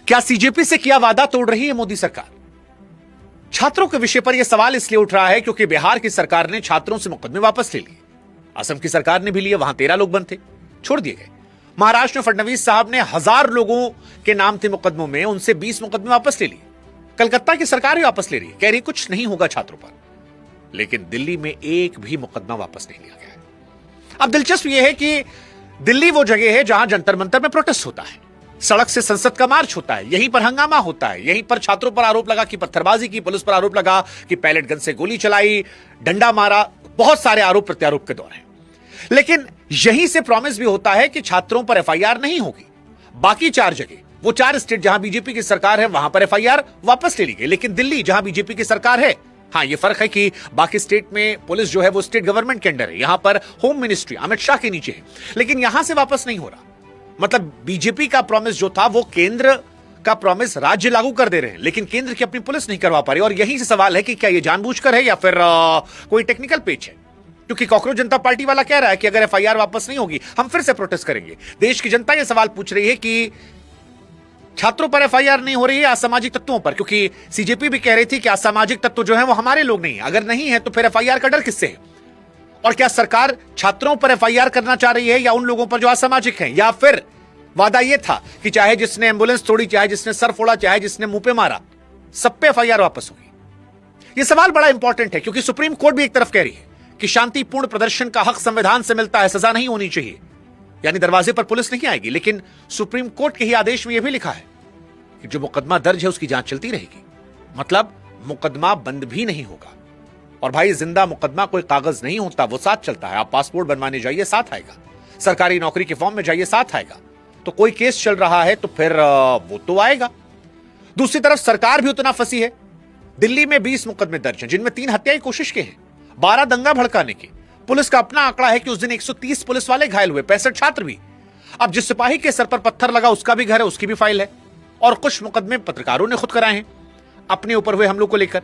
क्या सीजेपी से किया वादा तोड़ रही है मोदी सरकार? छात्रों के विषय पर यह सवाल इसलिए उठ रहा है क्योंकि बिहार की सरकार ने छात्रों से मुकदमे वापस ले लिए। असम की सरकार ने भी लिए, वहां 13 लोग बंद थे, छोड़ दिए गए। महाराष्ट्र में फडणवीस साहब ने 1000 लोगों के नाम थे मुकदमों में, उनसे 20 मुकदमे वापस ले लिए। कलकत्ता की सरकार ही वापस ले रही है, कह रही कुछ नहीं होगा छात्रों पर। लेकिन दिल्ली में एक भी मुकदमा वापस नहीं लिया गया है। अब दिलचस्प यह है कि दिल्ली वो जगह है जहां जंतर मंतर में प्रोटेस्ट होता है, सड़क से संसद का मार्च होता है, यहीं पर हंगामा होता है, यहीं पर छात्रों पर आरोप लगा कि पत्थरबाजी की, पुलिस पर आरोप लगा कि पैलेट गन से गोली चलाई, डंडा मारा, बहुत सारे आरोप प्रत्यारोप के दौर हैं। लेकिन यहीं से प्रॉमिस भी होता है कि छात्रों पर एफआईआर नहीं होगी। बाकी 4 जगह, वो 4 स्टेट जहां बीजेपी की सरकार है, वहां पर एफआईआर वापस ले ली गई। लेकिन दिल्ली जहां बीजेपी की सरकार है, हां, यह फर्क है कि बाकी स्टेट में पुलिस जो है वो स्टेट गवर्नमेंट के अंडर है, यहां पर होम मिनिस्ट्री अमित शाह के नीचे है। लेकिन यहां से वापस नहीं हो रहा। मतलब बीजेपी का प्रॉमिस जो था वो केंद्र का प्रॉमिस राज्य लागू कर दे रहे हैं, लेकिन केंद्र की अपनी पुलिस नहीं करवा पा रही। और यहीं से सवाल है कि क्या ये जानबूझकर है या फिर कोई टेक्निकल पेच है? क्योंकि कांग्रेस जनता पार्टी वाला कह रहा है कि अगर एफआईआर वापस नहीं होगी हम फिर से प्रोटेस्ट करेंगे। देश की जनता यह सवाल पूछ रही है कि छात्रों पर एफआईआर नहीं हो रही है असामाजिक तत्वों पर, क्योंकि सीजेपी भी कह रही थी कि असामाजिक तत्व जो है वो हमारे लोग नहीं है। अगर नहीं है तो फिर एफआईआर का डर किससे है? और क्या सरकार छात्रों पर एफआईआर करना चाह रही है या उन लोगों पर जो असामाजिक हैं? या फिर वादा यह था कि चाहे जिसने एम्बुलेंस तोड़ी, चाहे जिसने सर फोड़ा, चाहे जिसने मुंह पे मारा, सब पे एफआईआर वापस होगी? यह सवाल बड़ा इंपॉर्टेंट है क्योंकि सुप्रीम कोर्ट भी एक तरफ कह रही है कि शांतिपूर्ण प्रदर्शन का हक संविधान से मिलता है, सजा नहीं होनी चाहिए, यानी दरवाजे पर पुलिस नहीं आएगी। लेकिन सुप्रीम कोर्ट के ही आदेश में यह भी लिखा है कि जो मुकदमा दर्ज है उसकी जांच चलती रहेगी, मतलब मुकदमा बंद भी नहीं होगा। और भाई, जिंदा मुकदमा कोई कागज नहीं होता, वो साथ चलता है। आप पासपोर्ट बनवाने जाइए, साथ आएगा। सरकारी नौकरी के फॉर्म में जाइए, साथ आएगा। तो कोई केस चल रहा है तो फिर वो तो आएगा। दूसरी तरफ सरकार भी उतना फंसी है। दिल्ली में 20 मुकदमे दर्ज हैं, जिनमें 3 हत्या की कोशिश के हैं, 12 दंगा भड़काने के। पुलिस का अपना आंकड़ा है कि उस दिन 130 पुलिस वाले घायल हुए, 65 छात्र भी। अब जिस सिपाही के सर पर पत्थर लगा उसका भी घर है, उसकी भी फाइल है। और कुछ मुकदमे पत्रकारों ने खुद कराए हैं अपने ऊपर हुए हमलों को लेकर,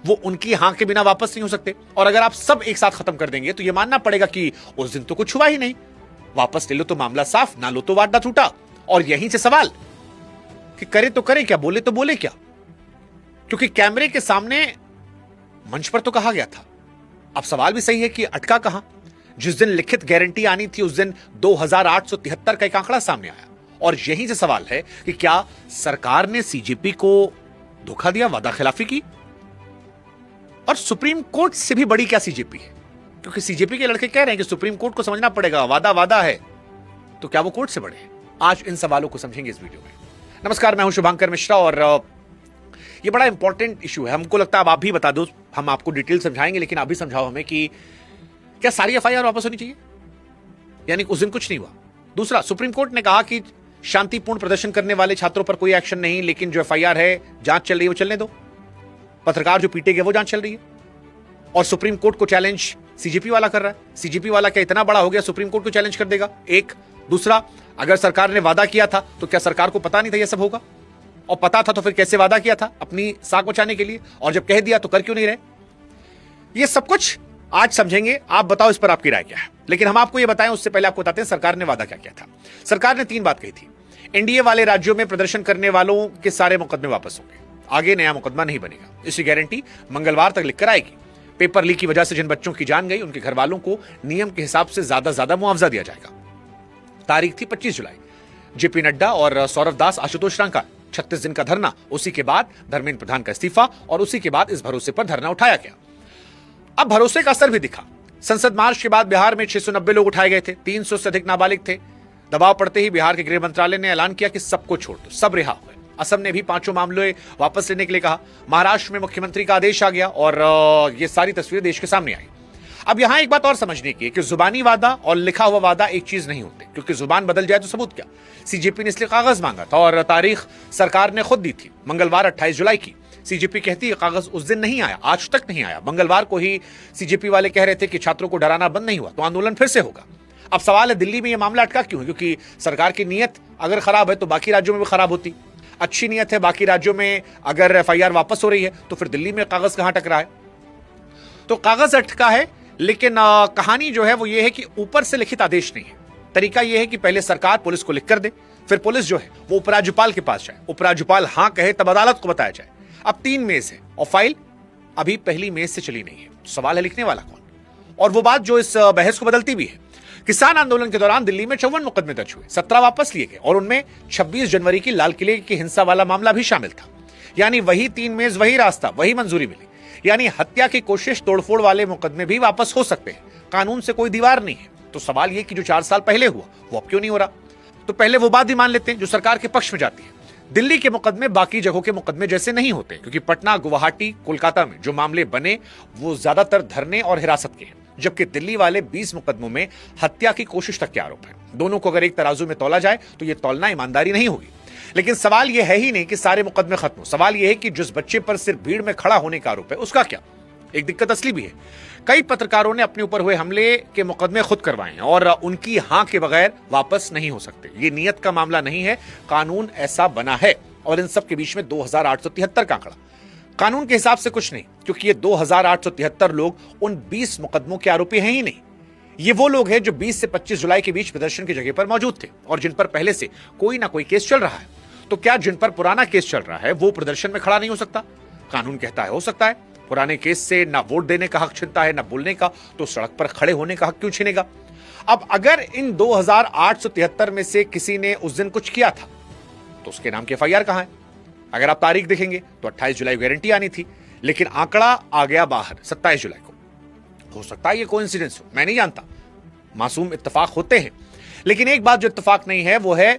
वो उनकी हां के बिना वापस नहीं हो सकते। और अगर आप सब एक साथ खत्म कर देंगे तो यह मानना पड़ेगा कि उस दिन तो कुछ हुआ ही नहीं। वापस ले लो तो मामला साफ, ना लो तो वादा टूटा। और यहीं से सवाल कि करे तो करे क्या, बोले तो बोले क्या? क्योंकि कैमरे के सामने मंच पर तो कहा गया था। अब सवाल भी सही है कि अटका कहां? जिस दिन लिखित गारंटी आनी थी उस दिन 2873 का एक आंकड़ा सामने आया। और यहीं से सवाल है कि क्या सरकार ने सीजेपी को धोखा दिया, वादा खिलाफी की? और सुप्रीम कोर्ट से भी बड़ी क्या सीजेपी है? क्योंकि सीजेपी के लड़के कह रहे हैं कि सुप्रीम कोर्ट को समझना पड़ेगा, वादा वादा है, तो क्या वो कोर्ट से बड़े हैं? आज इन सवालों को समझेंगे इस वीडियो में। नमस्कार, मैं हूं शुभांकर मिश्रा और ये बड़ा इंपॉर्टेंट इशू है। हमको लगता है अब आप भी बता दो, हम आपको डिटेल समझाएंगे, लेकिन आप भी समझाओ हमें कि क्या सारी एफआईआर वापस होनी चाहिए? यानी उस दिन कुछ नहीं हुआ। दूसरा, सुप्रीम कोर्ट ने कहा कि शांतिपूर्ण प्रदर्शन करने वाले छात्रों पर कोई एक्शन नहीं, लेकिन जो एफआईआर है, जांच चल रही है, वो चलने दो। पत्रकार जो पीटे गए वो जांच चल रही है। और सुप्रीम कोर्ट को चैलेंज सीजेपी वाला कर रहा है। सीजेपी वाला क्या इतना बड़ा हो गया सुप्रीम कोर्ट को चैलेंज कर देगा? एक। दूसरा, अगर सरकार ने वादा किया था तो क्या सरकार को पता नहीं था यह सब होगा? और पता था तो फिर कैसे वादा किया था अपनी साख बचाने के लिए? और जब कह दिया तो कर क्यों नहीं रहे? ये सब कुछ आज समझेंगे। आप बताओ इस पर आपकी राय क्या है। लेकिन हम आपको यह बताएं उससे पहले आपको बताते हैं सरकार ने वादा क्या किया था। सरकार ने 3 बात कही थी। एनडीए वाले राज्यों में प्रदर्शन करने वालों के सारे मुकदमे वापस होंगे, आगे नया मुकदमा नहीं बनेगा। इसकी गारंटी मंगलवार तक लिखकर आएगी। पेपर लीक की वजह से जिन बच्चों की जान गई उनके घर वालों को नियम के हिसाब से ज्यादा मुआवजा दिया जाएगा। तारीख थी 25 जुलाई। जेपी नड्डा और सौरभ दास, आशुतोष रांका, 36 दिन का धरना। उसी के बाद धर्मेंद्र प्रधान का इस्तीफा और उसी के बाद इस भरोसे पर धरना उठाया गया। अब भरोसे का असर भी दिखा। संसद मार्च के बाद बिहार में 690 लोग उठाए गए थे, 300 से अधिक नाबालिग थे। दबाव पड़ते ही बिहार के गृह मंत्रालय ने ऐलान किया कि सबको छोड़ दो, सब रिहा हुए। असम ने भी 5 मामले वापस लेने के लिए कहा। महाराष्ट्र में मुख्यमंत्री का आदेश आ गया और ये सारी तस्वीरें देश के सामने आई। अब यहां एक बात और समझने की है कि जुबानी वादा और लिखा हुआ वादा एक चीज नहीं होते, क्योंकि जुबान बदल जाए तो सबूत क्या। सीजेपी ने इसलिए कागज मांगा था और तारीख सरकार ने खुद दी थी, मंगलवार 28 जुलाई की। सीजेपी कहती है कागज उस दिन नहीं आया, आज तक नहीं आया। मंगलवार को ही सीजेपी वाले कह रहे थे कि छात्रों को डराना बंद नहीं हुआ तो आंदोलन फिर से होगा। अब सवाल है दिल्ली में यह मामला अटका क्यों है? क्योंकि सरकार की नीयत अगर खराब है तो बाकी राज्यों में भी खराब होती। अच्छी नीयत है बाकी राज्यों में, अगर एफआईआर वापस हो रही है तो फिर दिल्ली में कागज कहां अटक रहा है? तो कागज अटका है, लेकिन कहानी जो है वो ये है कि ऊपर से लिखित आदेश नहीं है। तरीका यह है कि पहले सरकार पुलिस को लिख कर दे, फिर पुलिस जो है वो उपराज्यपाल के पास जाए, उपराज्यपाल हां कहे तब अदालत को बताया जाए। अब 3 मेज है और फाइल अभी पहली मेज से चली नहीं है। सवाल है लिखने वाला कौन? और वो बात जो इस बहस को बदलती भी है। किसान आंदोलन के दौरान दिल्ली में 54 मुकदमे दर्ज हुए, 17 वापस लिए गए और उनमें 26 जनवरी की लाल किले की हिंसा वाला मामला भी शामिल था। यानी वही 3 मेज, वही रास्ता, वही मंजूरी मिली। यानी हत्या की कोशिश, तोड़फोड़ वाले मुकदमे भी वापस हो सकते हैं। कानून से कोई दीवार नहीं है। तो सवाल यह कि जो 4 साल पहले हुआ वो अब क्यों नहीं हो रहा? तो पहले वो बात भी मान लेते हैं जो सरकार के पक्ष में जाती है। दिल्ली के मुकदमे बाकी जगहों के मुकदमे जैसे नहीं होते, क्योंकि पटना, गुवाहाटी, कोलकाता में जो मामले बने वो ज्यादातर धरने और हिरासत के हैं, जबकि दिल्ली वाले 20 मुकदमों में हत्या की कोशिश तक के आरोप है। दोनों को अगर एक तराजू में तौला जाए तो यह तौलना ईमानदारी नहीं होगी। लेकिन सवाल यह है ही नहीं कि सारे मुकदमे खत्म हो। सवाल यह है कि जिस बच्चे पर सिर्फ भीड़ में खड़ा होने का आरोप है उसका क्या? एक दिक्कत असली भी है। कई पत्रकारों ने अपने ऊपर हुए हमले के मुकदमे खुद करवाए हैं और उनकी हां के बगैर वापस नहीं हो सकते। ये नियत का मामला नहीं है, कानून ऐसा बना है। और इन सब के बीच में 2873 का आंकड़ा कानून के हिसाब से कुछ नहीं, क्योंकि ये 2873 लोग उन 20 मुकदमों के आरोपी हैं ही नहीं। ये वो लोग हैं जो 20 से 25 जुलाई के बीच प्रदर्शन की जगह पर मौजूद थे और जिन पर पहले से कोई ना कोई केस चल रहा है। तो क्या जिन पर पुराना केस चल रहा है वो प्रदर्शन में खड़ा नहीं हो सकता? कानून कहता है हो सकता है। पुराने केस से ना वोट देने का हक छीनता है, ना बोलने का, तो सड़क पर खड़े होने का हक क्यों छीनेगा? अब अगर इन 2873 में से किसी ने उस दिन कुछ किया था तो उसके नाम की एफआईआर कहां है? अगर आप तारीख देखेंगे तो 28 जुलाई को गारंटी आनी थी, लेकिन आंकड़ा आ गया बाहर 27 जुलाई को। हो सकता है ये कोइंसिडेंस हो, मैं नहीं जानता, मासूम इत्तेफाक होते हैं। लेकिन एक बात जो इत्तेफाक नहीं है वो है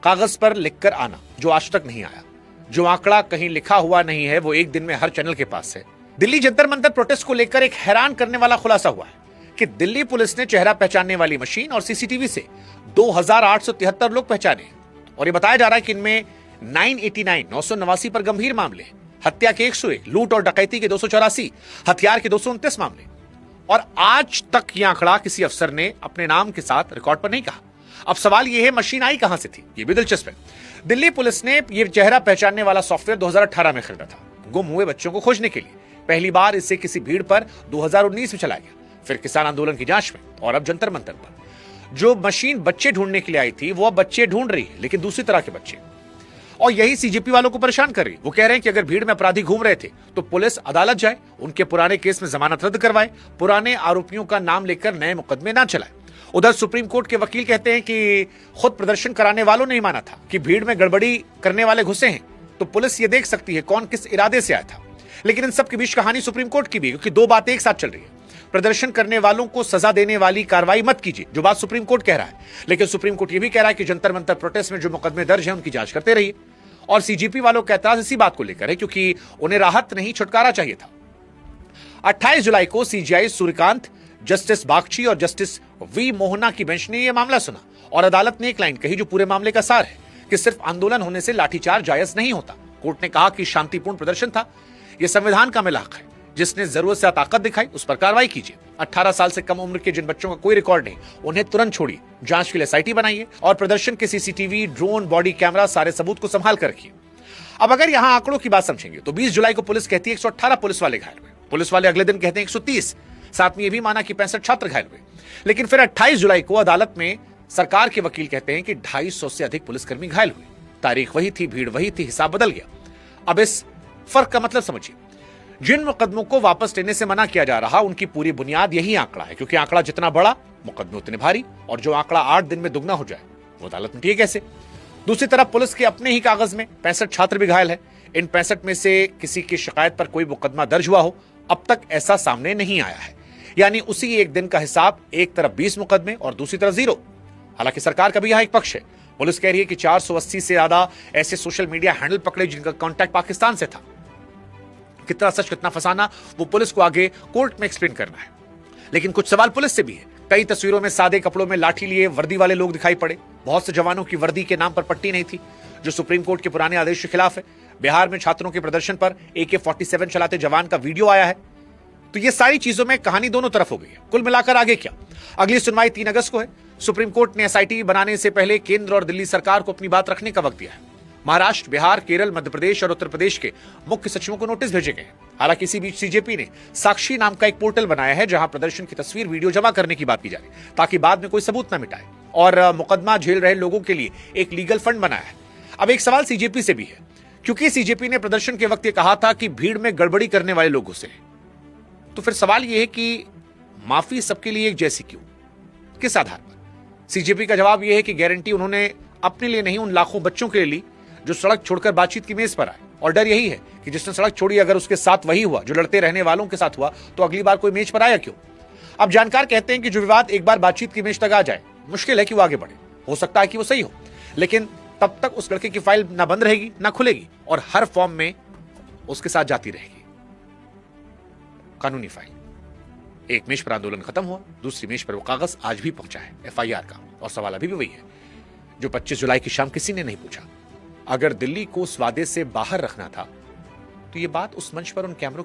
कागज पर लिखकर आना, जो आज तक नहीं आया। जो आंकड़ा कहीं लिखा हुआ नहीं है वो एक दिन में हर चैनल के पास है। दिल्ली जंतर मंतर प्रोटेस्ट को लेकर एक हैरान करने वाला खुलासा हुआ है कि दिल्ली पुलिस ने चेहरा पहचानने वाली मशीन और सीसीटीवी से 2873 लोग पहचाने और ये बताया जा रहा है कि इनमें 989 पर गंभीर मामले, हत्या के 101, लूट और डकैती के 284, हथियार के 229 मामले। और आज तक यह आंकड़ा किसी अफसर ने अपने नाम के साथ रिकॉर्ड पर नहीं कहा। अब सवाल यह है मशीन आई कहां से थी? यह भी दिलचस्प है। दिल्ली पुलिस ने यह चेहरा पहचानने वाला सॉफ्टवेयर 2018 में खरीदा था, गुम हुए बच्चों को खोजने के लिए। पहली बार इसे किसी भीड़ पर 2019 में चलाया गया, फिर किसान आंदोलन की जांच में और अब जंतर मंतर पर। जो मशीन बच्चे ढूंढने के लिए आई थी वो अब बच्चे ढूंढ रही है, लेकिन दूसरी तरह के बच्चे। और यही सीजेपी वालों को परेशान कर रही। वो कह रहे हैं कि अगर भीड़ में अपराधी घूम रहे थे तो पुलिस अदालत जाए, उनके पुराने केस में जमानत रद्द करवाए, पुराने आरोपियों का नाम लेकर नए मुकदमे ना चलाए। उधर सुप्रीम कोर्ट के वकील कहते हैं कि खुद प्रदर्शन कराने वालों ने ही माना था कि भीड़ में गड़बड़ी करने वाले घुसे हैं, तो पुलिस ये देख सकती है कौन किस इरादे से आया था। लेकिन इन सब के बीच कहानी सुप्रीम कोर्ट की भी, क्योंकि दो बातें एक साथ चल रही है। प्रदर्शन करने वालों को सजा देने वाली कार्रवाई मत कीजिए, जो बात सुप्रीम कोर्ट कह रहा है, लेकिन सुप्रीम कोर्ट यह भी कह रहा है कि जंतर मंतर प्रोटेस्ट में जो मुकदमे दर्ज हैं उनकी जांच करते रहिए। और सीजीपी वालों का एतराज इसी बात को लेकर है, क्योंकि उन्हें राहत नहीं छुटकारा चाहिए था। 28 जुलाई को सीजीआई सूर्यकांत, जस्टिस बागची और जस्टिस वी मोहना की बेंच ने यह मामला सुना और अदालत ने एक लाइन कही जो पूरे मामले का सार है कि सिर्फ आंदोलन होने से लाठीचार्ज जायज नहीं होता। कोर्ट ने कहा कि शांतिपूर्ण प्रदर्शन था, यह संविधान का मिलाक है। जिसने जरूरत से ताकत दिखाई उस पर कार्रवाई कीजिए। 18 साल से कम उम्र के जिन बच्चों का कोई रिकॉर्ड नहीं उन्हें तुरंत छोड़िए, जांच के लिए एसआईटी बनाइए और प्रदर्शन के सीसीटीवी, ड्रोन, बॉडी कैमरा, सारे सबूत को संभाल कर रखिए। अब अगर यहां आंकड़ों की बात समझेंगे तो 20 जुलाई को पुलिस कहती है 118 पुलिस वाले घायल हुए, पुलिस वाले अगले दिन कहते हैं 130, साथ में यह भी माना कि 65 छात्र घायल हुए। लेकिन फिर 28 जुलाई को अदालत में सरकार के वकील कहते हैं कि 250 से अधिक पुलिसकर्मी घायल हुए। तारीख वही थी, भीड़ वही थी, हिसाब बदल गया। अब इस फर्क का मतलब समझिए। जिन मुकदमों को वापस लेने से मना किया जा रहा उनकी पूरी बुनियाद यही आंकड़ा है, क्योंकि आंकड़ा जितना बड़ा मुकदमे उतने भारी, और जो आंकड़ा 8 दिन में दुगना हो जाए वो अदालत में ठीक कैसे? दूसरी तरफ पुलिस के अपने ही कागज में 65 छात्र भी घायल है। इन 65 में से किसी की शिकायत पर कोई मुकदमा दर्ज हुआ हो, अब तक ऐसा सामने नहीं आया है। यानी उसी एक दिन का हिसाब, एक तरफ 20 मुकदमे और दूसरी तरफ 0। हालांकि सरकार का भी यहां एक पक्ष है। पुलिस कह रही है कि 480 से ज्यादा ऐसे सोशल मीडिया हैंडल पकड़े जिनका कॉन्टैक्ट पाकिस्तान से था। कितना सच कितना फसाना वो पुलिस को आगे कोर्ट में एक्सप्लेन करना है। लेकिन कुछ सवाल पुलिस से भी है। कई तस्वीरों में सादे कपड़ों में लाठी लिए वर्दी वाले लोग दिखाई पड़े। बहुत से जवानों की वर्दी के नाम पर पट्टी नहीं थी, जो सुप्रीम कोर्ट के पुराने आदेश के खिलाफ है। बिहार में छात्रों के प्रदर्शन पर AK-47 चलाते जवान का वीडियो आया है। तो ये सारी चीजों में कहानी दोनों तरफ हो गई है। कुल मिलाकर आगे क्या? अगली सुनवाई 3 अगस्त को है। सुप्रीम कोर्ट ने एसआईटी बनाने से पहले केंद्र और दिल्ली सरकार को अपनी बात रखने का वक्त दिया है। महाराष्ट्र, बिहार, केरल, मध्य प्रदेश और उत्तर प्रदेश के मुख्य सचिवों को नोटिस भेजे गए हैं। हालांकि इसी बीच सीजेपी ने साक्षी नाम का एक पोर्टल बनाया है जहां प्रदर्शन की तस्वीर, वीडियो जमा करने की बात की जा रही है ताकि बाद में कोई सबूत न मिटाए, और मुकदमा झेल रहे लोगों के लिए एक लीगल फंड बनाया है। अब एक सवाल सीजेपी से भी है, क्योंकि सीजेपी ने प्रदर्शन के वक्त यह कहा था कि भीड़ में गड़बड़ी करने वाले लोग घुसे, तो फिर सवाल यह है कि माफी सबके लिए एक जैसी क्यों, किस आधार पर? सीजेपी का जवाब यह है कि गारंटी उन्होंने अपने लिए नहीं, उन लाखों बच्चों के लिए ली जो सड़क छोड़कर बातचीत की मेज पर आए, और डर यही है कि जिसने सड़क छोड़ी अगर उसके साथ वही हुआ जो लड़ते रहने वालों के साथ हुआ, तो अगली बार कोई मेज पर आया क्यों? अब जानकार कहते हैं कि जो विवाद एक बार बातचीत की मेज तक आ जाए, मुश्किल है कि वो आगे बढ़े। हो सकता है कि वो सही हो, लेकिन तब तक उस लड़के की फाइल ना बंद रहेगी ना खुलेगी, और हर फॉर्म में उसके साथ जाती रहेगी कानूनी फाइल। एक मेज पर आंदोलन खत्म हुआ, दूसरी मेज पर वो कागज आज भी पहुंचा है एफआईआर का, और सवाल अभी भी वही है जो 25 जुलाई की शाम किसी ने नहीं पूछा। अगर दिल्ली को इस वादे से बाहर रखना था तो ये बात उस मंच पर उन कैमरों